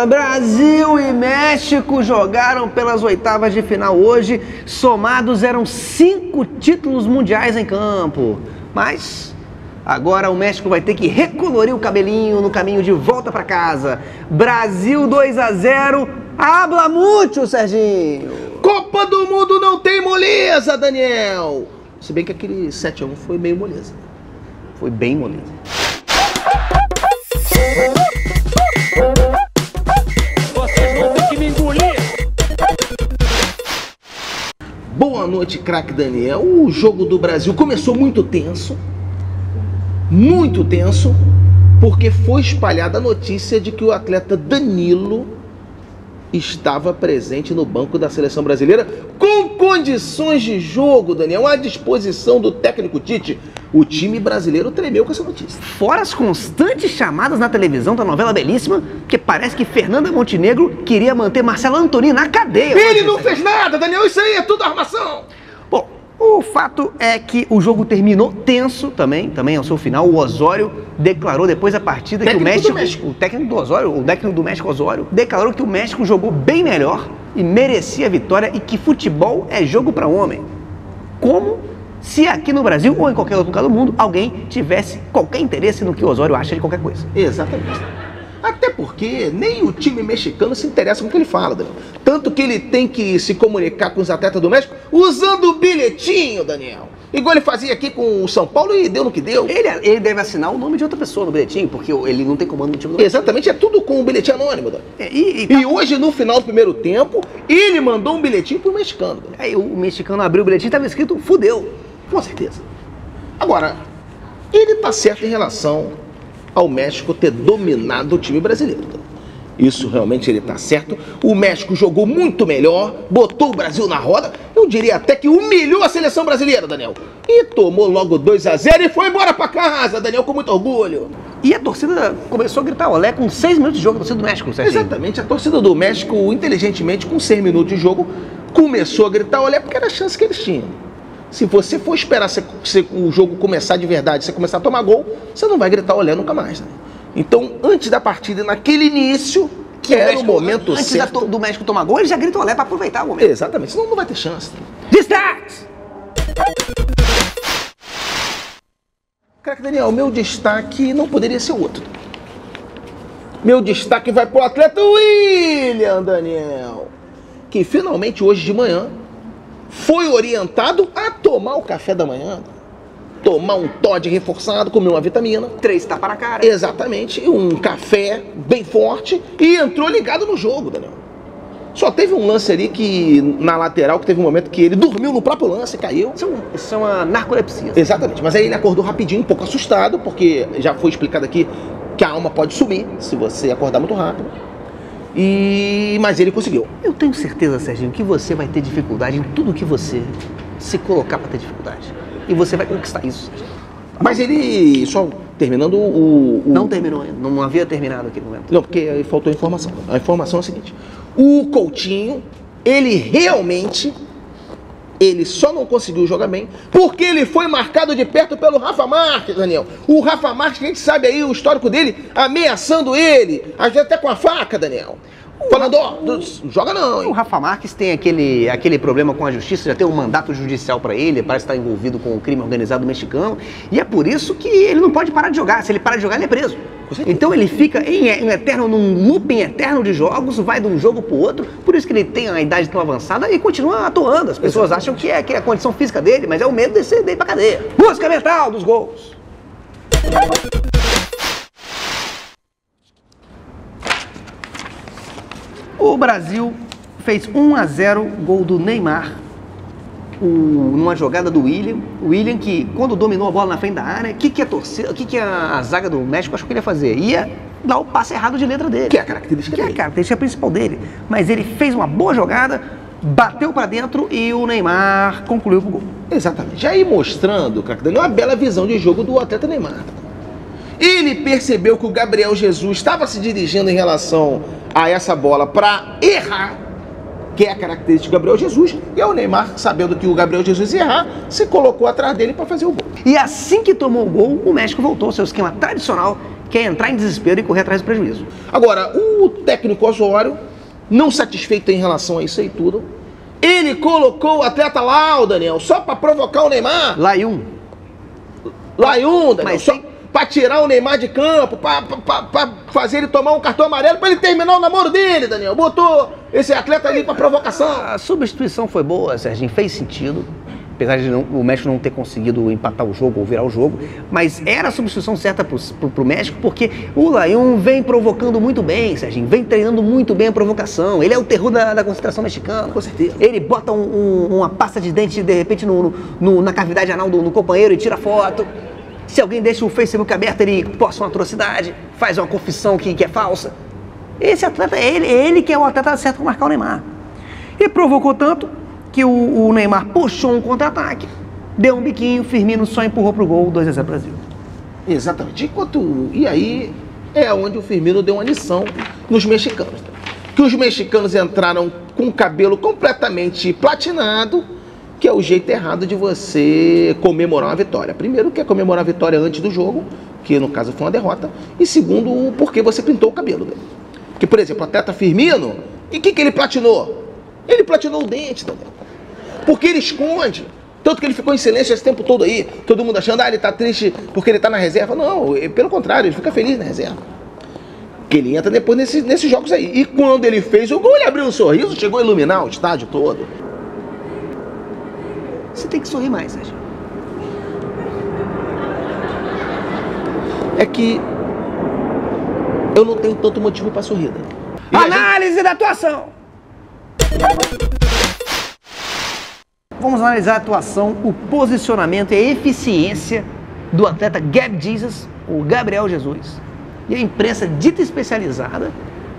Brasil e México jogaram pelas oitavas de final hoje. Somados eram 5 títulos mundiais em campo. Mas agora o México vai ter que recolorir o cabelinho no caminho de volta para casa. Brasil 2-0. Habla muito, Serginho. Copa do Mundo não tem moleza, Daniel. Se bem que aquele 7-1 foi meio moleza. Foi bem moleza. Vocês vão ter que me engolir. Boa noite, craque Daniel. O jogo do Brasil começou muito tenso, porque foi espalhada a notícia de que o atleta Danilo estava presente no banco da seleção brasileira com condições de jogo, Daniel, à disposição do técnico Tite. O time brasileiro tremeu com essa notícia. Fora as constantes chamadas na televisão da novela belíssima, que parece que Fernanda Montenegro queria manter Marcelo Anthony na cadeia. Ele não fez nada, Daniel, isso aí é tudo armação. Bom, o fato é que o jogo terminou tenso também ao seu final. O Osório declarou depois da partida que o México, o técnico do México, Osório, declarou que o México jogou bem melhor e merecia a vitória e que futebol é jogo para homem. Como se aqui no Brasil ou em qualquer outro lugar do mundo alguém tivesse qualquer interesse no que o Osório acha de qualquer coisa. Exatamente. Até porque nem o time mexicano se interessa com o que ele fala, Daniel. Tanto que ele tem que se comunicar com os atletas do México usando o bilhetinho, Daniel. Igual ele fazia aqui com o São Paulo e deu no que deu. Ele deve assinar o nome de outra pessoa no bilhetinho, porque ele não tem comando no time do México. Exatamente, é tudo com um bilhetinho anônimo, Daniel. E hoje, no final do primeiro tempo, ele mandou um bilhetinho pro mexicano. Daniel. Aí o mexicano abriu o bilhetinho e estava escrito fudeu. Com certeza. Agora, ele tá certo em relação ao México ter dominado o time brasileiro. Isso realmente ele tá certo. O México jogou muito melhor, botou o Brasil na roda. Eu diria até que humilhou a seleção brasileira, Daniel. E tomou logo 2-0 e foi embora pra casa, Daniel, com muito orgulho. E a torcida começou a gritar olé com 6 minutos de jogo, a torcida do México, Serginho. Exatamente, a torcida do México, inteligentemente, com 6 minutos de jogo, começou a gritar olé porque era a chance que eles tinham. Se você for esperar o jogo começar de verdade, você começar a tomar gol, você não vai gritar olé nunca mais, né? Então, antes da partida, naquele início, que era o momento certo... Antes do México tomar gol, ele já grita olé pra aproveitar o momento. Exatamente, senão não vai ter chance. Destaques! Craque Daniel, meu destaque não poderia ser outro. Meu destaque vai pro atleta William, Daniel, que finalmente hoje de manhã foi orientado a tomar o café da manhã, tomar um Todd reforçado, comer uma vitamina. 3 tapas na cara. Exatamente, um café bem forte e entrou ligado no jogo, Daniel. Só teve um lance ali que, na lateral, que teve um momento que ele dormiu no próprio lance e caiu. Isso é uma narcolepsia. Exatamente, mas aí ele acordou rapidinho, um pouco assustado, porque já foi explicado aqui que a alma pode sumir se você acordar muito rápido. Mas ele conseguiu. Eu tenho certeza, Serginho, que você vai ter dificuldade em tudo que você se colocar para ter dificuldade. E você vai conquistar isso. Mas ele, só terminando Não terminou ainda, não havia terminado aquele momento. Não, porque aí faltou a informação. A informação é a seguinte: o Coutinho, ele realmente, ele só não conseguiu jogar bem porque ele foi marcado de perto pelo Rafa Marques, Daniel. O Rafa Marques, a gente sabe aí o histórico dele, ameaçando ele, às vezes até com a faca, Daniel. Falando, não joga não, hein? O Rafa Marques tem aquele problema com a justiça, já tem um mandato judicial pra ele, parece estar envolvido com o crime organizado mexicano, e é por isso que ele não pode parar de jogar. Se ele parar de jogar, ele é preso. Então ele fica num looping eterno de jogos, vai de um jogo pro outro, por isso que ele tem uma idade tão avançada e continua atuando. As pessoas acham que é a condição física dele, mas é o medo de ser dele pra cadeia. Música mental dos gols. O Brasil fez 1-0, gol do Neymar, numa jogada do William. O William que, quando dominou a bola na frente da área, o que a zaga do México achou que ele ia fazer? Ia dar o passe errado de letra dele. Que é a característica dele. Que é a característica principal dele. Mas ele fez uma boa jogada, bateu pra dentro e o Neymar concluiu pro gol. Exatamente. Aí mostrando, craque Daniel, uma bela visão de jogo do atleta Neymar. Ele percebeu que o Gabriel Jesus estava se dirigindo em relação a essa bola para errar, que é a característica do Gabriel Jesus, e o Neymar, sabendo que o Gabriel Jesus ia errar, se colocou atrás dele para fazer o gol. E assim que tomou o gol, o México voltou ao seu esquema tradicional, que é entrar em desespero e correr atrás do prejuízo. Agora, o técnico Osório, não satisfeito em relação a isso aí tudo, ele colocou o atleta lá, Daniel, só pra provocar o Neymar. Layun. Daniel, Mas só tem- pra tirar o Neymar de campo, pra fazer ele tomar um cartão amarelo, pra ele terminar o namoro dele, Daniel. Botou esse atleta ali pra provocação. A substituição foi boa, Serginho, fez sentido. Apesar de o México não ter conseguido empatar o jogo ou virar o jogo, mas era a substituição certa pro México, porque o Layun vem provocando muito bem, Serginho, vem treinando muito bem a provocação. Ele é o terror da concentração mexicana. Com certeza. Ele bota uma pasta de dente, de repente, na cavidade anal do companheiro e tira foto. Se alguém deixa o Facebook aberto, ele posta uma atrocidade, faz uma confissão que é falsa. Esse atleta, é ele que é o atleta certo para marcar o Neymar. E provocou tanto que o Neymar puxou um contra-ataque, deu um biquinho, Firmino só empurrou pro gol, 2-0 Brasil. Exatamente. E aí é onde o Firmino deu uma lição nos mexicanos. Que os mexicanos entraram com o cabelo completamente platinado, que é o jeito errado de você comemorar uma vitória. Primeiro, que é comemorar a vitória antes do jogo, que no caso foi uma derrota. E segundo, porque você pintou o cabelo dele. Porque, por exemplo, o atleta Firmino, e o que ele platinou? Ele platinou o dente também. Porque ele esconde. Tanto que ele ficou em silêncio esse tempo todo aí. Todo mundo achando, ele tá triste porque ele tá na reserva. Não, pelo contrário, ele fica feliz na reserva. Porque ele entra depois nesses jogos aí. E quando ele fez o gol, ele abriu um sorriso, chegou a iluminar o estádio todo. Você tem que sorrir mais, Sérgio. É que eu não tenho tanto motivo pra sorrir, né? E Análise da atuação! Vamos analisar a atuação, o posicionamento e a eficiência do atleta Gab Jesus, o Gabriel Jesus. E a imprensa dita especializada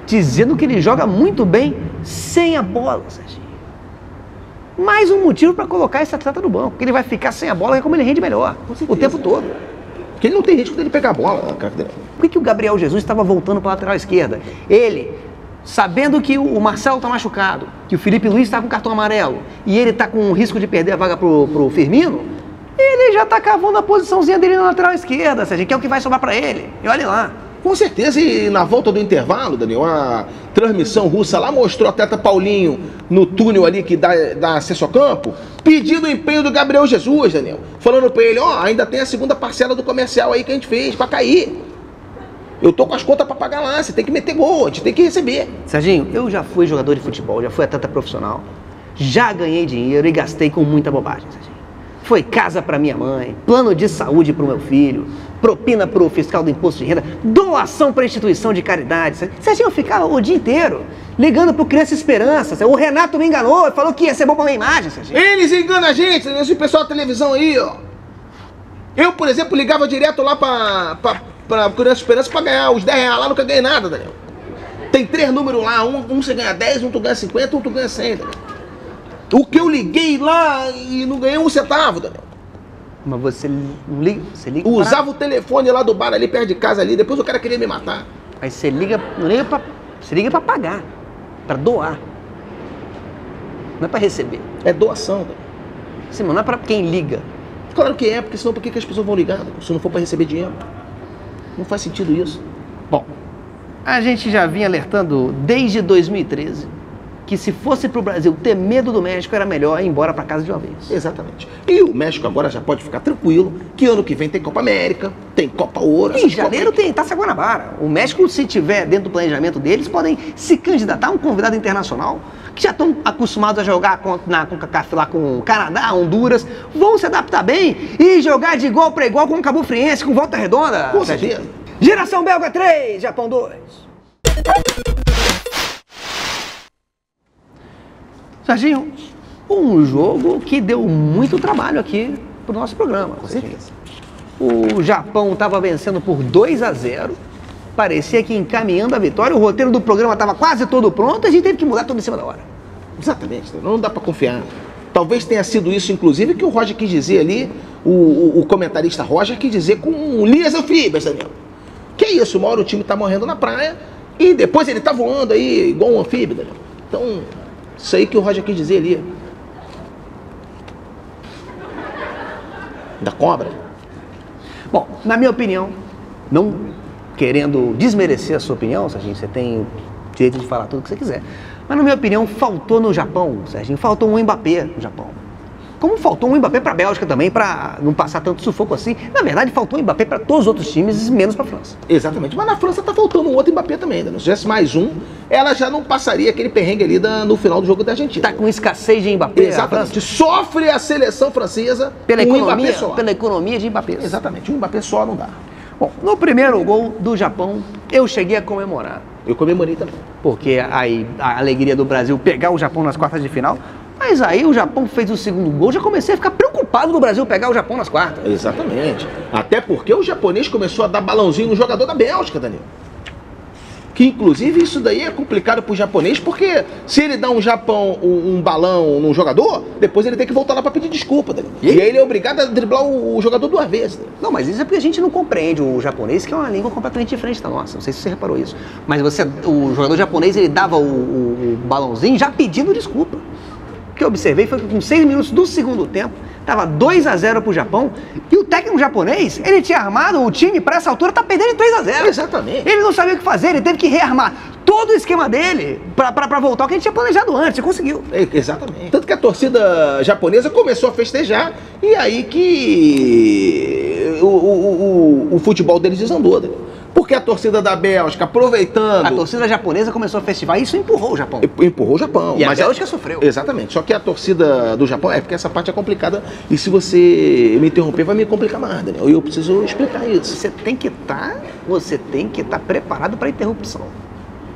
dizendo que ele joga muito bem sem a bola, Serginho. Mais um motivo para colocar esse atleta no banco, porque ele vai ficar sem a bola, é como ele rende melhor, o tempo todo. Porque ele não tem risco dele pegar a bola, cara. Por que o Gabriel Jesus estava voltando para a lateral esquerda? Ele, sabendo que o Marcelo está machucado, que o Felipe Luiz está com cartão amarelo e ele está com o risco de perder a vaga pro Firmino, ele já está cavando a posiçãozinha dele na lateral esquerda, Sérgio, que é o que vai sobrar para ele. E olha lá. Com certeza, e na volta do intervalo, Daniel, a transmissão russa lá mostrou o atleta Paulinho no túnel ali que dá acesso ao campo, pedindo o empenho do Gabriel Jesus, Daniel. Falando pra ele, ainda tem a segunda parcela do comercial aí que a gente fez pra cair. Eu tô com as contas pra pagar lá, você tem que meter gol, a gente tem que receber. Serginho, eu já fui jogador de futebol, já fui atleta profissional, já ganhei dinheiro e gastei com muita bobagem, Serginho. Foi casa para minha mãe, plano de saúde para o meu filho, propina para o fiscal do imposto de renda, doação para instituição de caridade. Serginho, eu ficava o dia inteiro ligando para o Criança Esperança. O Renato me enganou e falou que ia ser bom para minha imagem, Serginho. Eles enganam a gente, esse pessoal da televisão aí, ó. Eu, por exemplo, ligava direto lá pra Criança Esperança para ganhar os 10 reais lá, nunca ganhei nada, Daniel. Tem 3 números lá, um você ganha 10, um tu ganha 50, um tu ganha 100, Daniel. O que eu liguei lá e não ganhei um centavo, Daniel. Mas você não liga? Você liga Usava o telefone lá do bar ali, perto de casa ali, depois o cara queria me matar. Aí você liga, não liga pra... Você liga pra pagar, pra doar. Não é pra receber. É doação, Daniel. Sim, mas não é pra quem liga. Claro que é, porque senão por que as pessoas vão ligar, Daniel? Se não for pra receber dinheiro. Não faz sentido isso. Bom, a gente já vinha alertando desde 2013 que se fosse pro Brasil ter medo do México, era melhor ir embora pra casa de uma vez. Exatamente. E o México agora já pode ficar tranquilo, que ano que vem tem Copa América, tem Copa Ouro. Em janeiro tem Taça Guanabara. O México, se tiver dentro do planejamento deles, podem se candidatar a um convidado internacional, que já estão acostumados a jogar na CONCACAF lá com o Canadá, Honduras, vão se adaptar bem e jogar de igual para igual com o Cabo Friense, com Volta Redonda. Com certeza. Geração Belga 3, Japão 2. Serginho, um jogo que deu muito trabalho aqui pro nosso programa. Com certeza. O Japão estava vencendo por 2-0, parecia que encaminhando a vitória, o roteiro do programa estava quase todo pronto, a gente teve que mudar tudo em cima da hora. Exatamente, não dá pra confiar. Talvez tenha sido isso, inclusive, que o Roger quis dizer ali, o comentarista Roger quis dizer com linhas anfíbias, Daniel. Que é isso, uma hora o time tá morrendo na praia e depois ele tá voando aí igual um anfíbio, Daniel. Então, isso aí que o Roger quis dizer ali. Da cobra. Bom, na minha opinião, querendo desmerecer a sua opinião, Serginho, você tem o direito de falar tudo o que você quiser. Mas na minha opinião, faltou no Japão, Serginho, faltou um Mbappé no Japão. Como faltou um Mbappé para a Bélgica também, para não passar tanto sufoco assim. Na verdade, faltou um Mbappé para todos os outros times, menos para a França. Exatamente, mas na França tá faltando um outro Mbappé também, né? Se tivesse mais um, ela já não passaria aquele perrengue ali no final do jogo da Argentina. Tá com escassez de Mbappé. Exatamente, sofre a seleção francesa pela com economia, Mbappé só. pela economia de Mbappé. Exatamente, um Mbappé só não dá. Bom, no primeiro gol do Japão, eu cheguei a comemorar. Eu comemorei também. Porque aí a alegria do Brasil pegar o Japão nas quartas de final. Mas aí o Japão fez o segundo gol, já comecei a ficar preocupado do Brasil pegar o Japão nas quartas. Exatamente. Até porque o japonês começou a dar balãozinho no jogador da Bélgica, Daniel. Que inclusive isso daí é complicado pro japonês, porque se ele dá um balão num jogador, depois ele tem que voltar lá pra pedir desculpa, Daniel. E aí ele é obrigado a driblar o jogador 2 vezes. Daniel. Não, mas isso é porque a gente não compreende o japonês, que é uma língua completamente diferente da nossa. Não sei se você reparou isso. Mas o jogador japonês, ele dava o balãozinho já pedindo desculpa. O que eu observei foi que com 6 minutos do segundo tempo, estava 2-0 pro Japão, e o técnico japonês, ele tinha armado o time para essa altura, tá perdendo de 3-0. Exatamente. Ele não sabia o que fazer, ele teve que rearmar todo o esquema dele para voltar ao que a gente tinha planejado antes, e conseguiu. Exatamente. Tanto que a torcida japonesa começou a festejar, e aí que o futebol deles desandou, né? Porque a torcida da Bélgica, aproveitando... A torcida japonesa começou a festivar e isso empurrou o Japão. Empurrou o Japão. E a Bélgica sofreu. Exatamente. Só que a torcida do Japão... porque essa parte é complicada. E se você me interromper, vai me complicar mais, Daniel. E eu preciso explicar isso. Você tem que estar preparado para interrupção.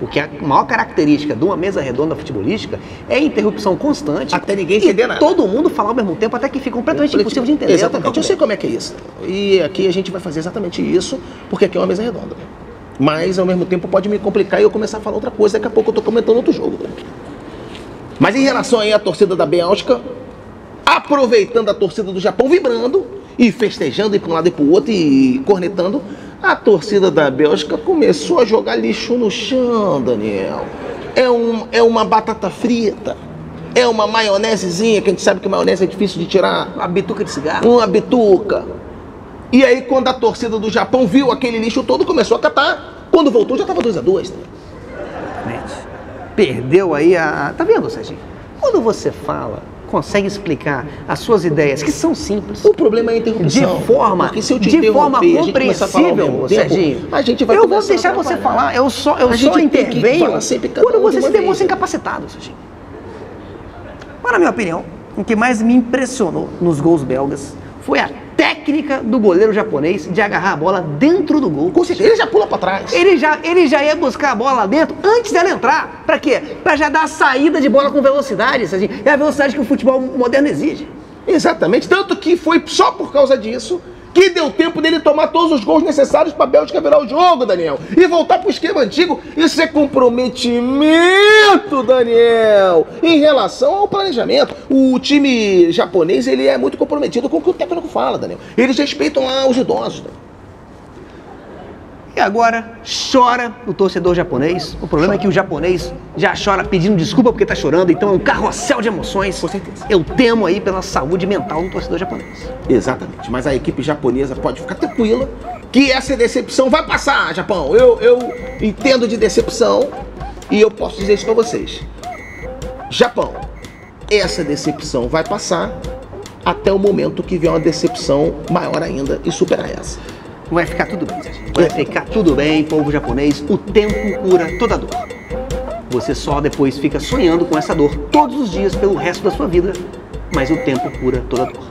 Porque a maior característica de uma mesa redonda futebolística é a interrupção constante. Até ninguém entender nada. Todo mundo falar ao mesmo tempo, até que fica completamente impossível de entender. Exatamente. Eu sei como é que é isso. E aqui a gente vai fazer exatamente isso, porque aqui é uma mesa redonda. Mas, ao mesmo tempo, pode me complicar e eu começar a falar outra coisa. Daqui a pouco eu tô comentando outro jogo. Mas em relação aí à torcida da Bélgica, aproveitando a torcida do Japão, vibrando e festejando, e para um lado e para o outro, e cornetando, a torcida da Bélgica começou a jogar lixo no chão, Daniel. É uma batata frita, é uma maionesezinha, que a gente sabe que maionese é difícil de tirar. Uma bituca de cigarro. Uma bituca. E aí, quando a torcida do Japão viu aquele lixo todo, começou a catar. Quando voltou, já estava 2-2. Perdeu aí a... Tá vendo, Serginho? Quando você fala, consegue explicar as suas ideias, que são simples. O problema é a interrupção. De forma compreensível, Serginho. A gente vai eu vou deixar você falar. Eu só intervenho quando você se demonstra incapacitado, Serginho. Mas, na minha opinião, o que mais me impressionou nos gols belgas foi a técnica do goleiro japonês de agarrar a bola dentro do gol. Com certeza, ele já pula pra trás. Ele já ia buscar a bola lá dentro antes dela entrar. Pra quê? Pra já dar a saída de bola com velocidade. Assim, é a velocidade que o futebol moderno exige. Exatamente. Tanto que foi só por causa disso que deu tempo dele tomar todos os gols necessários para a Bélgica virar o jogo, Daniel. E voltar pro esquema antigo. Isso é comprometimento, Daniel. Em relação ao planejamento. O time japonês, ele é muito comprometido com o que o técnico fala, Daniel. Eles respeitam lá os idosos, Daniel. E agora chora o torcedor japonês. O problema é que o japonês já chora pedindo desculpa porque tá chorando, então é um carrossel de emoções. Com certeza. Eu temo aí pela saúde mental do torcedor japonês. Exatamente, mas a equipe japonesa pode ficar tranquila que essa decepção vai passar, Japão. Eu entendo de decepção e eu posso dizer isso pra vocês. Japão, essa decepção vai passar até o momento que vier uma decepção maior ainda e superar essa. Vai ficar tudo bem, Serginho. Vai ficar tudo bem, povo japonês. O tempo cura toda dor. Você só depois fica sonhando com essa dor todos os dias pelo resto da sua vida, mas o tempo cura toda dor.